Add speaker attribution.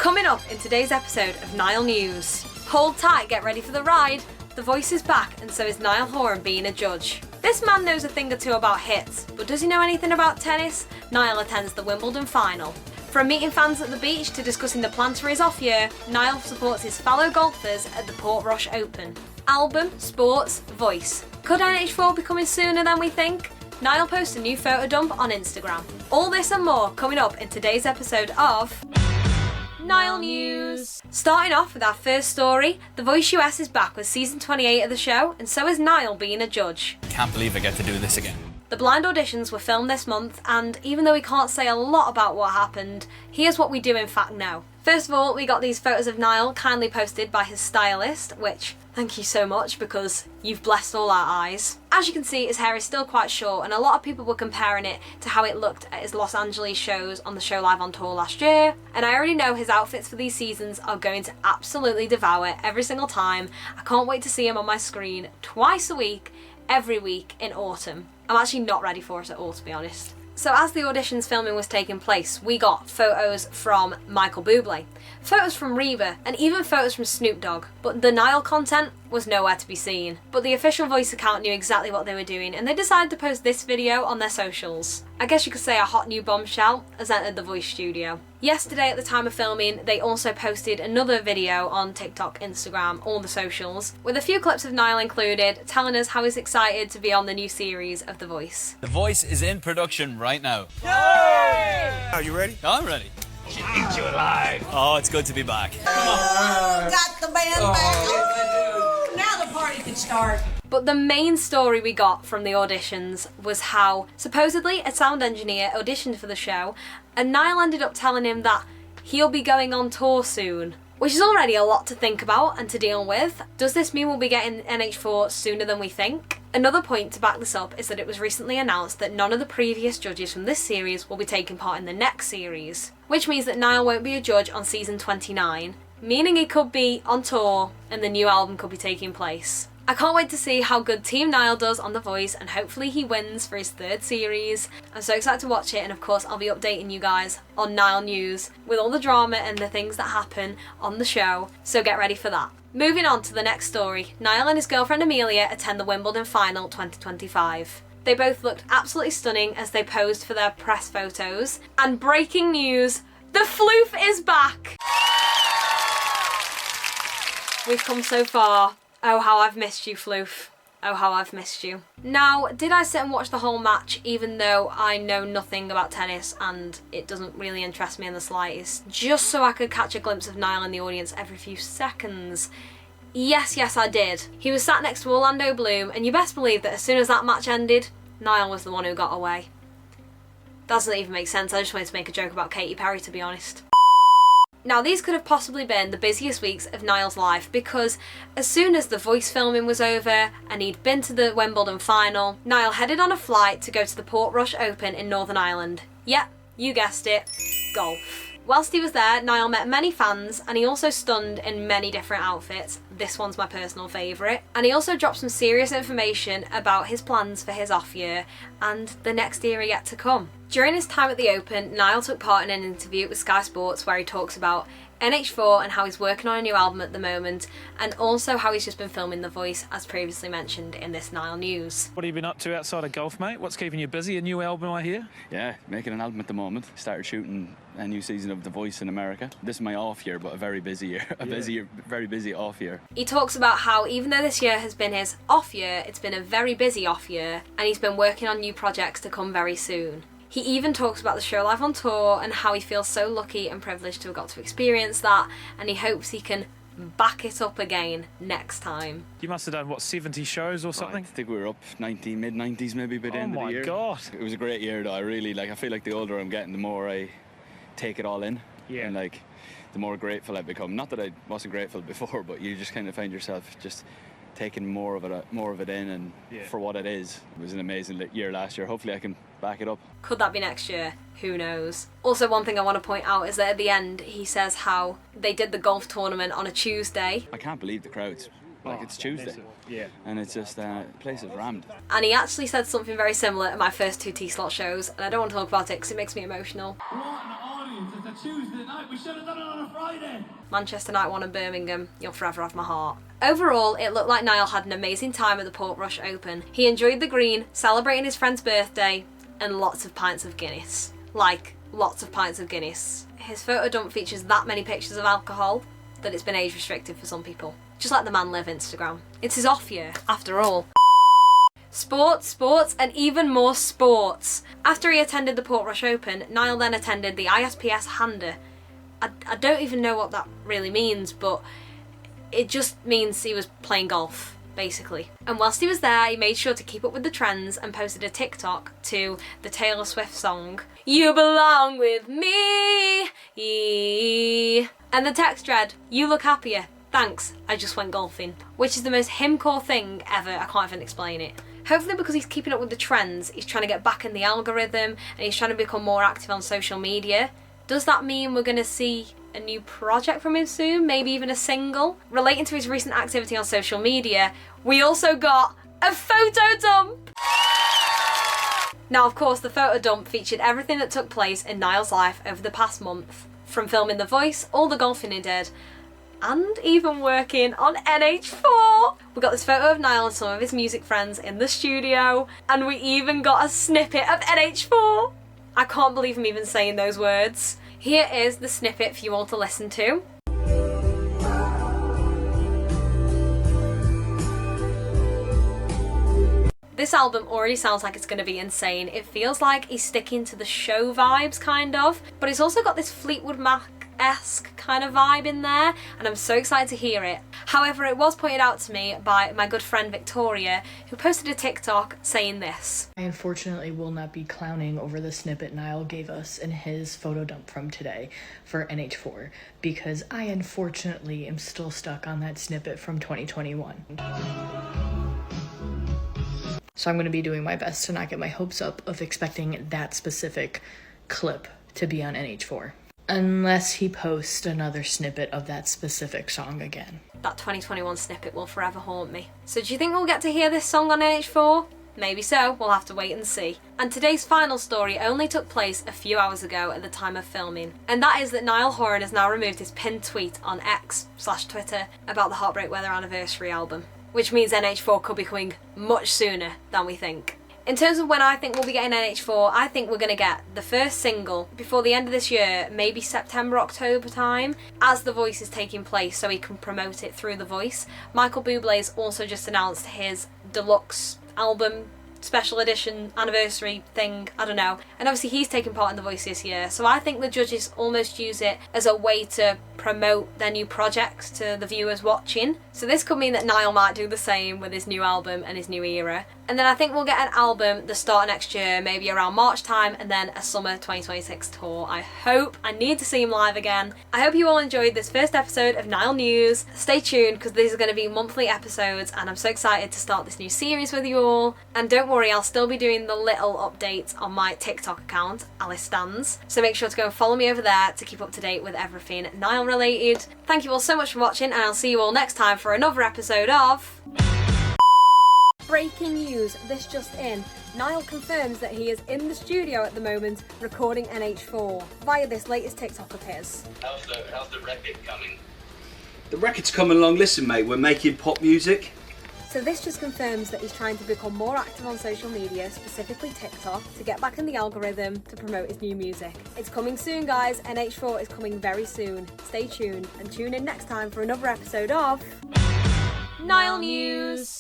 Speaker 1: Coming up in today's episode of Niall News. Hold tight, get ready for the ride. The Voice is back, and so is Niall Horan being a judge. This man knows a thing or two about hits, but does he know anything about tennis? Niall attends the Wimbledon final. From meeting fans at the beach to discussing the plans for his off year, Niall supports his fellow golfers at the Portrush Open. Album, sports, voice. Could NH4 be coming sooner than we think? Niall posts a new photo dump on Instagram. All this and more coming up in today's episode of Niall News. Starting off with our first story, The Voice US is back with season 28 of the show, and so is Niall being a judge.
Speaker 2: Can't believe I get to do this again.
Speaker 1: The blind auditions were filmed this month, and even though we can't say a lot about what happened, here's what we do in fact know. First of all, we got these photos of Niall kindly posted by his stylist, which, thank you so much because you've blessed all our eyes. As you can see, his hair is still quite short, and a lot of people were comparing it to how it looked at his Los Angeles shows on the show Live on Tour last year, and I already know his outfits for these seasons are going to absolutely devour every single time. I can't wait to see him on my screen twice a week, every week in autumn. I'm actually not ready for it at all, to be honest. So as the auditions filming was taking place, we got photos from Michael Bublé, photos from Reba, and even photos from Snoop Dogg, but the Niall content was nowhere to be seen. But the official Voice account knew exactly what they were doing, and they decided to post this video on their socials. I guess you could say a hot new bombshell has entered the Voice studio. Yesterday at the time of filming, they also posted another video on TikTok, Instagram, all the socials, with a few clips of Niall included, telling us how he's excited to be on the new series of The Voice.
Speaker 2: The Voice is in production right now.
Speaker 3: Yay! Are you ready?
Speaker 2: I'm ready.
Speaker 3: She eats you alive.
Speaker 2: Oh, it's good to be back.
Speaker 4: Got the band back. Now the party can start.
Speaker 1: But the main story we got from the auditions was how, supposedly, a sound engineer auditioned for the show, and Niall ended up telling him that he'll be going on tour soon. Which is already a lot to think about and to deal with. Does this mean we'll be getting NH4 sooner than we think? Another point to back this up is that it was recently announced that none of the previous judges from this series will be taking part in the next series. Which means that Niall won't be a judge on season 29, meaning he could be on tour and the new album could be taking place. I can't wait to see how good Team Niall does on The Voice, and hopefully he wins for his third series. I'm so excited to watch it, and of course I'll be updating you guys on Niall News with all the drama and the things that happen on the show, so get ready for that. Moving on to the next story, Niall and his girlfriend Amelia attend the Wimbledon final 2025. They both looked absolutely stunning as they posed for their press photos. And breaking news, the floof is back! We've come so far. Oh, how I've missed you, Floof. Oh, how I've missed you. Now, did I sit and watch the whole match even though I know nothing about tennis and it doesn't really interest me in the slightest, just so I could catch a glimpse of Niall in the audience every few seconds? Yes, I did. He was sat next to Orlando Bloom, and you best believe that as soon as that match ended, Niall was the one who got away. Doesn't even make sense. I just wanted to make a joke about Katy Perry, to be honest. Now, these could have possibly been the busiest weeks of Niall's life, because as soon as the Voice filming was over and he'd been to the Wimbledon final, Niall headed on a flight to go to the Portrush Open in Northern Ireland. Yep, you guessed it, golf. Whilst he was there, Niall met many fans, and he also stunned in many different outfits. This one's my personal favourite. And he also dropped some serious information about his plans for his off year and the next year yet to come. During his time at the Open, Niall took part in an interview with Sky Sports where he talks about NH4 and how he's working on a new album at the moment, and also how he's just been filming The Voice, as previously mentioned in this Niall News.
Speaker 5: What have you been up to outside of golf, mate? What's keeping you busy? A new album, I hear?
Speaker 6: Yeah, making an album at the moment. Started shooting a new season of The Voice in America. This is my off year, but a very busy year. Very busy off year.
Speaker 1: He talks about how even though this year has been his off year, it's been a very busy off year, and he's been working on new projects to come very soon. He even talks about the show Live on Tour and how he feels so lucky and privileged to have got to experience that, and he hopes he can back it up again next time.
Speaker 5: You must have done, what, 70 shows or something?
Speaker 6: I think we were up mid-90s maybe by the end of the year.
Speaker 5: Oh my God.
Speaker 6: It was a great year though. I feel like the older I'm getting, the more I take it all in.
Speaker 5: Yeah.
Speaker 6: And the more grateful I become. Not that I wasn't grateful before, but you just kind of find yourself just taking more of it in, and for what it is. It was an amazing year last year. Hopefully I can back it up.
Speaker 1: Could that be next year? Who knows? Also, one thing I want to point out is that at the end he says how they did the golf tournament on a Tuesday.
Speaker 6: I can't believe the crowds. It's Tuesday.
Speaker 5: Yeah.
Speaker 6: And it's just, the place is rammed.
Speaker 1: And he actually said something very similar at my first two T-slot shows, and I don't want to talk about it because it makes me emotional.
Speaker 7: What an audience.
Speaker 3: a Tuesday night. We should have done it on a Friday.
Speaker 1: Manchester Night 1 and Birmingham, you'll forever have my heart. Overall, it looked like Niall had an amazing time at the Portrush Open. He enjoyed the green, celebrating his friend's birthday, and lots of pints of Guinness. Like, lots of pints of Guinness. His photo dump features that many pictures of alcohol that it's been age restricted for some people. Just let the man live Instagram. It's his off year, after all. Sports, and even more sports. After he attended the Portrush Open, Niall then attended the ISPS Hander. I don't even know what that really means, but it just means he was playing golf, basically. And whilst he was there, he made sure to keep up with the trends and posted a TikTok to the Taylor Swift song, "You Belong With Me." And the text read, "You look happier. Thanks, I just went golfing." Which is the most him-core thing ever, I can't even explain it. Hopefully because he's keeping up with the trends, he's trying to get back in the algorithm and he's trying to become more active on social media. Does that mean we're going to see a new project from him soon? Maybe even a single? Relating to his recent activity on social media, we also got a photo dump! Now, of course, the photo dump featured everything that took place in Niall's life over the past month. From filming The Voice, all the golfing he did, and even working on NH4. We got this photo of Niall and some of his music friends in the studio, and we even got a snippet of NH4. I can't believe I'm even saying those words. Here is the snippet for you all to listen to. This album already sounds like it's going to be insane. It feels like he's sticking to the show vibes, kind of, but it's also got this Fleetwood Mac-esque kind of vibe in there, and I'm so excited to hear it. However, it was pointed out to me by my good friend Victoria, who posted a TikTok saying this.
Speaker 7: I unfortunately will not be clowning over the snippet Niall gave us in his photo dump from today for NH4, because I unfortunately am still stuck on that snippet from 2021. So I'm going to be doing my best to not get my hopes up of expecting that specific clip to be on NH4. Unless he posts another snippet of that specific song again.
Speaker 1: That 2021 snippet will forever haunt me. So do you think we'll get to hear this song on NH4? Maybe so, we'll have to wait and see. And today's final story only took place a few hours ago at the time of filming. And that is that Niall Horan has now removed his pinned tweet on X/Twitter about the Heartbreak Weather Anniversary album. Which means NH4 could be coming much sooner than we think. In terms of when I think we'll be getting NH4, I think we're going to get the first single before the end of this year, maybe September, October time, as The Voice is taking place, so he can promote it through The Voice. Michael Bublé's also just announced his deluxe album, special edition, anniversary thing, I don't know. And obviously he's taking part in The Voice this year, so I think the judges almost use it as a way to promote their new projects to the viewers watching. So this could mean that Niall might do the same with his new album and his new era. And then I think we'll get an album the start of next year, maybe around March time, and then a summer 2026 tour. I hope. I need to see him live again. I hope you all enjoyed this first episode of Niall News. Stay tuned because these are going to be monthly episodes and I'm so excited to start this new series with you all. And don't worry, I'll still be doing the little updates on my TikTok account, Alice Stans. So make sure to go and follow me over there to keep up to date with everything Niall related. Thank you all so much for watching and I'll see you all next time for another episode of... Breaking news, this just in. Niall confirms that he is in the studio at the moment recording NH4 via this latest TikTok of his.
Speaker 8: How's the record coming?
Speaker 9: The record's coming along. Listen, mate, we're making pop music.
Speaker 1: So this just confirms that he's trying to become more active on social media, specifically TikTok, to get back in the algorithm to promote his new music. It's coming soon, guys. NH4 is coming very soon. Stay tuned and tune in next time for another episode of Niall News.